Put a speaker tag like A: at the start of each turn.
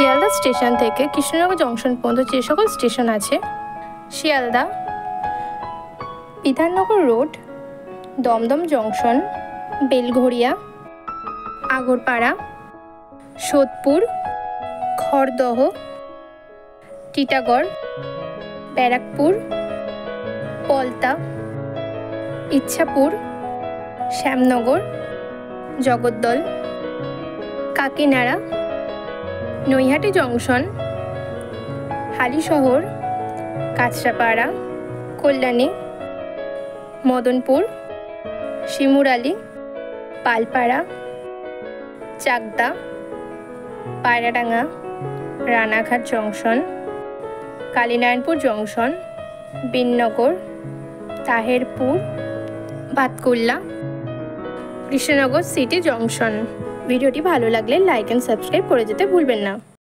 A: Sealdah station থেকে Krishnanagar junction পর্যন্ত যে সকল স্টেশন আছে: শিয়ালদা, বিধাননগর রোড, দমদম জংশন, বেলঘরিয়া, আগরপাড়া, সোদপুর, খড়দহ, টিটাগড়, ব্যারাকপুর, পলতা, ইচ্ছাপুর, শ্যামনগর, জগদ্দল, কাকিনাড়া, Naihati junction, Halisahar, Kanchrapara, Kalyani, Madanpur, Simurali, Palpara, Chakdaha, Payradanga, Ranaghat junction, Kalinarayanpur junction, Birnagar, Taherpur, Badkulla, Krishnanagar city junction. ভিডিওটি ভালো লাগলে লাইক অ্যান্ড সাবস্ক্রাইব করে যেতে ভুলবেন না।